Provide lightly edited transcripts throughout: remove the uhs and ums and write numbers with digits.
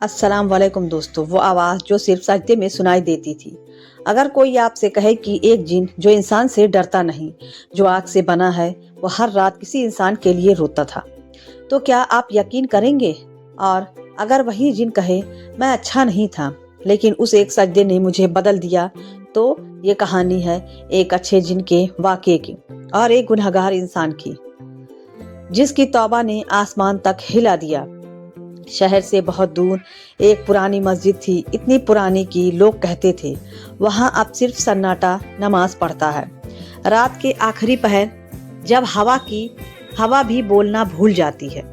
अस्सलाम वालेकुम दोस्तों। वो आवाज़ जो सिर्फ सजदे में सुनाई देती थी। अगर कोई आपसे कहे कि एक जिन जो इंसान से डरता नहीं, जो आग से बना है, वो हर रात किसी इंसान के लिए रोता था, तो क्या आप यकीन करेंगे? और अगर वही जिन कहे मैं अच्छा नहीं था लेकिन उस एक सजदे ने मुझे बदल दिया, तो ये कहानी है एक अच्छे जिन के वाक़े की और एक गुनहगार इंसान की, जिसकी तौबा ने आसमान तक हिला दिया। शहर से बहुत दूर एक पुरानी मस्जिद थी, इतनी पुरानी कि लोग कहते थे वहां अब सिर्फ सन्नाटा नमाज पढ़ता है। रात के आखिरी पहर जब हवा भी बोलना भूल जाती है,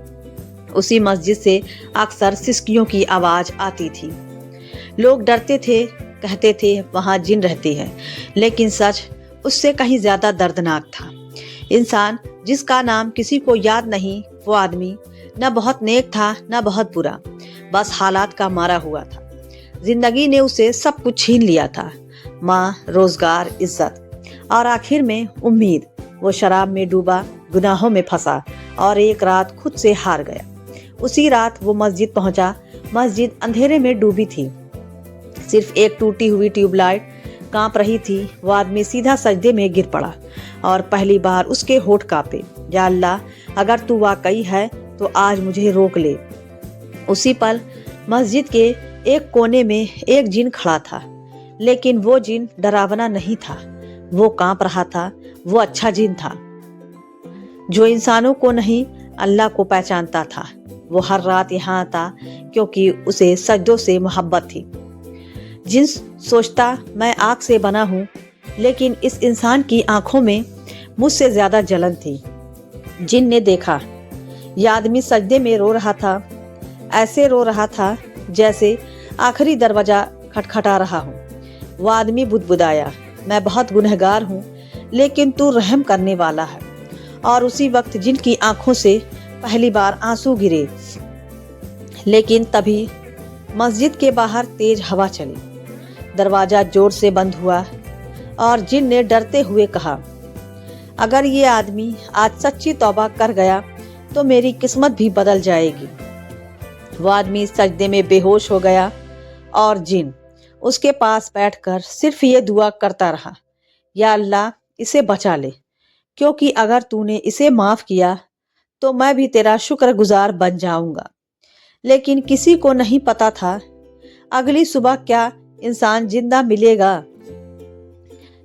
उसी मस्जिद से अक्सर सिसकियों की आवाज आती थी। लोग डरते थे, कहते थे वहां जिन रहते हैं, लेकिन सच उससे कहीं ज्यादा दर्दनाक था। इंसान जिसका नाम किसी को याद नहीं, वो आदमी न बहुत नेक था न बहुत बुरा, बस हालात का मारा हुआ था। जिंदगी ने उसे सब कुछ छीन लिया था, माँ, रोजगार, इज्जत और आखिर में उम्मीद। वो शराब में डूबा, गुनाहों में फंसा और एक रात खुद से हार गया। उसी रात वो मस्जिद पहुंचा। मस्जिद अंधेरे में डूबी थी, सिर्फ एक टूटी हुई ट्यूबलाइट कांप रही थी। वो आदमी सीधा सजदे में गिर पड़ा और पहली बार उसके होठ कांपे। या अल्लाह, अगर तू वाकई है तो आज मुझे रोक ले। उसी पल मस्जिद के एक कोने में एक जिन खड़ा था, लेकिन वो जिन डरावना नहीं था, वो कांप रहा था। वो अच्छा जिन था जो इंसानों को नहीं, अल्लाह को पहचानता था। वो हर रात यहाँ आता क्योंकि उसे सजदों से मोहब्बत थी। जिन सोचता मैं आग से बना हूँ, लेकिन इस इंसान की आंखों में मुझसे ज्यादा जलन थी। जिन ने देखा यह आदमी सजदे में रो रहा था, ऐसे रो रहा था जैसे आखिरी दरवाजा खटखटा रहा हूँ। वह आदमी बुदबुदाया, मैं बहुत गुनहगार हूँ, लेकिन तू रहम करने वाला है। और उसी वक्त जिनकी आंखों से पहली बार आंसू गिरे। लेकिन तभी मस्जिद के बाहर तेज हवा चली, दरवाजा जोर से बंद हुआ और जिन ने डरते हुए कहा, अगर ये आदमी आज सच्ची तौबा कर गया तो मेरी किस्मत भी बदल जाएगी। वो आदमी सजदे में बेहोश हो गया और जिन उसके पास बैठकर सिर्फ ये दुआ करता रहा, या अल्लाह, इसे बचा ले, क्योंकि अगर तूने इसे माफ किया तो मैं भी तेरा शुक्रगुजार बन जाऊंगा। लेकिन किसी को नहीं पता था अगली सुबह क्या इंसान जिंदा मिलेगा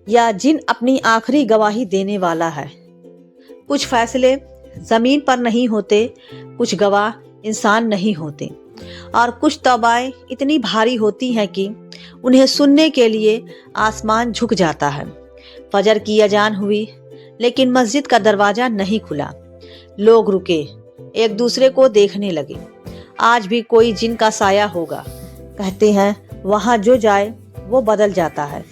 या जिन अपनी आखिरी गवाही देने वाला है। कुछ फैसले जमीन पर नहीं होते, कुछ गवाह इंसान नहीं होते, और कुछ तौबाएं इतनी भारी होती हैं कि उन्हें सुनने के लिए आसमान झुक जाता है। फजर की अजान हुई, लेकिन मस्जिद का दरवाजा नहीं खुला। लोग रुके, एक दूसरे को देखने लगे। आज भी कोई जिन का साया होगा। कहते हैं वहां जो जाए वो बदल जाता है,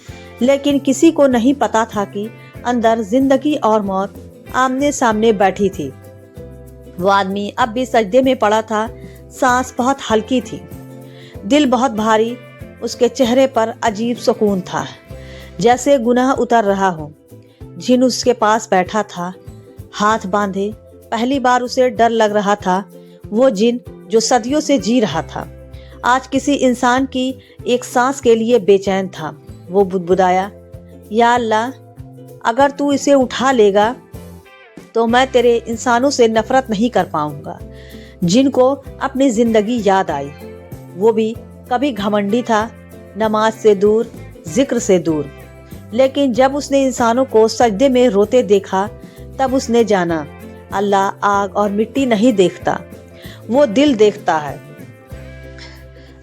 लेकिन किसी को नहीं पता था कि अंदर जिंदगी और मौत आमने सामने बैठी थी। वो आदमी अब भी सजदे में पड़ा था, सांस बहुत हल्की थी, दिल बहुत भारी। उसके चेहरे पर अजीब सुकून था, जैसे गुनाह उतर रहा हो। जिन उसके पास बैठा था, हाथ बांधे। पहली बार उसे डर लग रहा था। वो जिन जो सदियों से जी रहा था, आज किसी इंसान की एक सांस के लिए बेचैन था। वो बुदबुदाया, या अल्लाह, अगर तू इसे उठा लेगा तो मैं तेरे इंसानों से नफरत नहीं कर पाऊंगा। जिनको अपनी जिंदगी याद आई, वो भी कभी घमंडी था, नमाज से दूर, जिक्र से दूर। लेकिन जब उसने इंसानों को सजदे में रोते देखा, तब उसने जाना अल्लाह आग और मिट्टी नहीं देखता, वो दिल देखता है।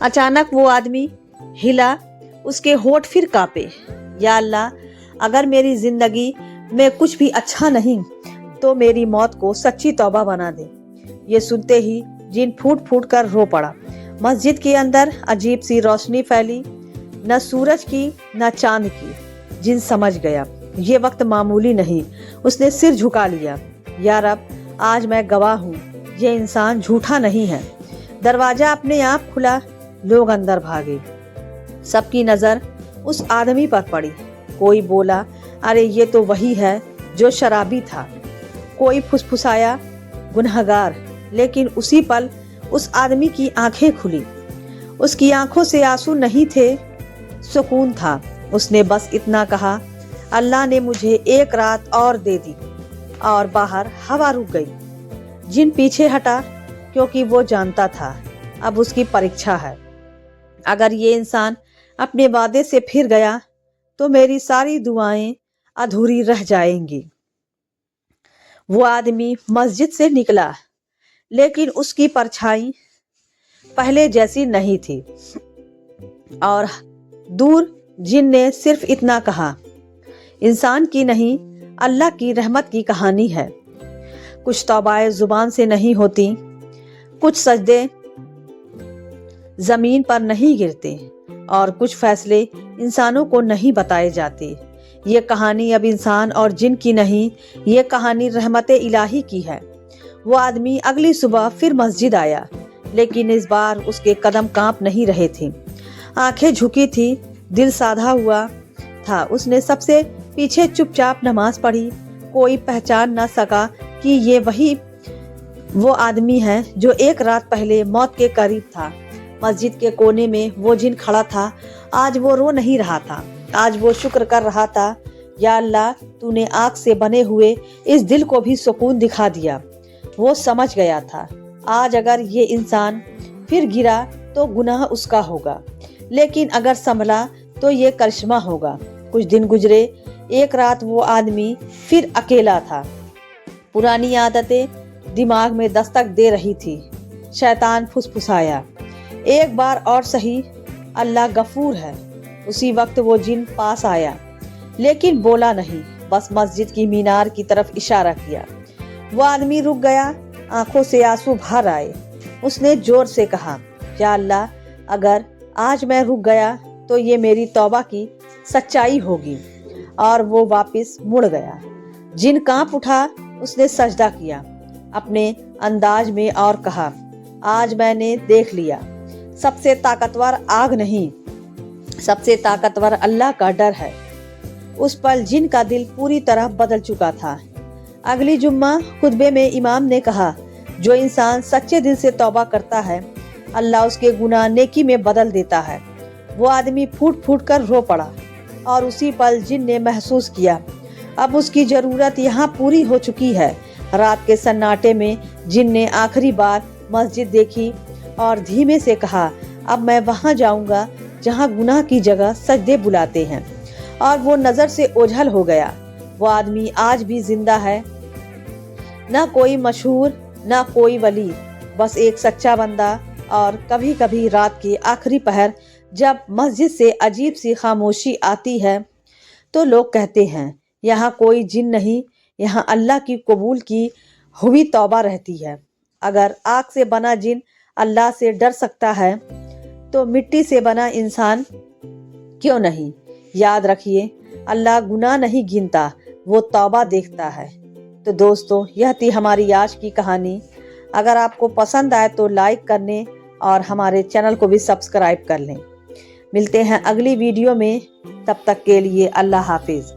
अचानक वो आदमी हिला, उसके होठ फिर कांपे। या अल्लाह, अगर मेरी जिंदगी में कुछ भी अच्छा नहीं तो मेरी मौत को सच्ची तौबा बना दे। ये सुनते ही जिन फूट फूट कर रो पड़ा। मस्जिद के अंदर अजीब सी रोशनी फैली, न सूरज की न चांद की। जिन समझ गया ये वक्त मामूली नहीं। उसने सिर झुका लिया, या रब, आज मैं गवाह हूँ, ये इंसान झूठा नहीं है। दरवाजा अपने आप खुला, लोग अंदर भागे। सबकी नजर उस आदमी पर पड़ी। कोई बोला, अरे ये तो वही है जो शराबी था। कोई फुसफुसाया, गुनहगार। लेकिन उसी पल उस आदमी की आंखें खुली उसकी आंखों से आंसू नहीं थे, सुकून था। उसने बस इतना कहा, अल्लाह ने मुझे एक रात और दे दी। और बाहर हवा रुक गई। जिन पीछे हटा क्योंकि वो जानता था अब उसकी परीक्षा है। अगर ये इंसान अपने वादे से फिर गया तो मेरी सारी दुआएं अधूरी रह जाएंगी। वो आदमी मस्जिद से निकला, लेकिन उसकी परछाई पहले जैसी नहीं थी। और दूर जिन ने सिर्फ इतना कहा, इंसान की नहीं अल्लाह की रहमत की कहानी है। कुछ तौबाएं जुबान से नहीं होती, कुछ सजदे जमीन पर नहीं गिरते, और कुछ फैसले इंसानों को नहीं बताए जाते। ये कहानी अब इंसान और जिन की नहीं, ये कहानी रहमत इलाही की है। वो आदमी अगली सुबह फिर मस्जिद आया, लेकिन इस बार उसके कदम कांप नहीं रहे थे। आंखें झुकी थी, दिल साधा हुआ था। उसने सबसे पीछे चुपचाप नमाज पढ़ी। कोई पहचान न सका कि ये वही वो आदमी है जो एक रात पहले मौत के करीब था। मस्जिद के कोने में वो जिन खड़ा था। आज वो रो नहीं रहा था, आज वो शुक्र कर रहा था, या अल्लाह तूने आग से बने हुए इस दिल को भी सुकून दिखा दिया। वो समझ गया था, आज अगर ये इंसान फिर गिरा तो गुनाह उसका होगा, लेकिन अगर संभला तो ये करिश्मा होगा। कुछ दिन गुजरे। एक रात वो आदमी फिर अकेला था। पुरानी आदतें दिमाग में दस्तक दे रही थी। शैतान फुसफुसाया, एक बार और सही, अल्लाह गफूर है। उसी वक्त वो जिन पास आया, लेकिन बोला नहीं, बस मस्जिद की मीनार की तरफ इशारा किया। वो आदमी रुक गया, आंखों से आंसू भर आए। उसने जोर से कहा, या अल्लाह, अगर आज मैं रुक गया तो ये मेरी तौबा की सच्चाई होगी। और वो वापस मुड़ गया। जिन कांप उठा। उसने सजदा किया अपने अंदाज में और कहा, आज मैंने देख लिया, सबसे ताकतवर आग नहीं, सबसे ताकतवर अल्लाह का डर है। उस पल जिन का दिल पूरी तरह बदल चुका था। अगली जुम्मा खुतबे में इमाम ने कहा, जो इंसान सच्चे दिल से तौबा करता है, अल्लाह उसके गुनाह नेकी में बदल देता है। वो आदमी फूट फूट कर रो पड़ा, और उसी पल जिन ने महसूस किया, अब उसकी जरूरत यहाँ पूरी हो चुकी है। रात के सन्नाटे में जिन ने आखिरी बार मस्जिद देखी और धीमे से कहा, अब मैं वहाँ जाऊंगा जहाँ गुनाह की जगह सजदे बुलाते हैं। और वो नजर से ओझल हो गया। वो आदमी आज भी जिंदा है, ना कोई मशहूर, ना कोई वली, बस एक सच्चा बंदा। और कभी कभी रात के आखिरी पहर जब मस्जिद से अजीब सी खामोशी आती है तो लोग कहते हैं, यहाँ कोई जिन नहीं, यहाँ अल्लाह की कबूल की हुई तौबा रहती है। अगर आग से बना जिन अल्लाह से डर सकता है तो मिट्टी से बना इंसान क्यों नहीं। याद रखिए, अल्लाह गुनाह नहीं गिनता, वो तौबा देखता है। तो दोस्तों, यह थी हमारी आज की कहानी। अगर आपको पसंद आए तो लाइक करने और हमारे चैनल को भी सब्सक्राइब कर लें। मिलते हैं अगली वीडियो में, तब तक के लिए अल्लाह हाफिज।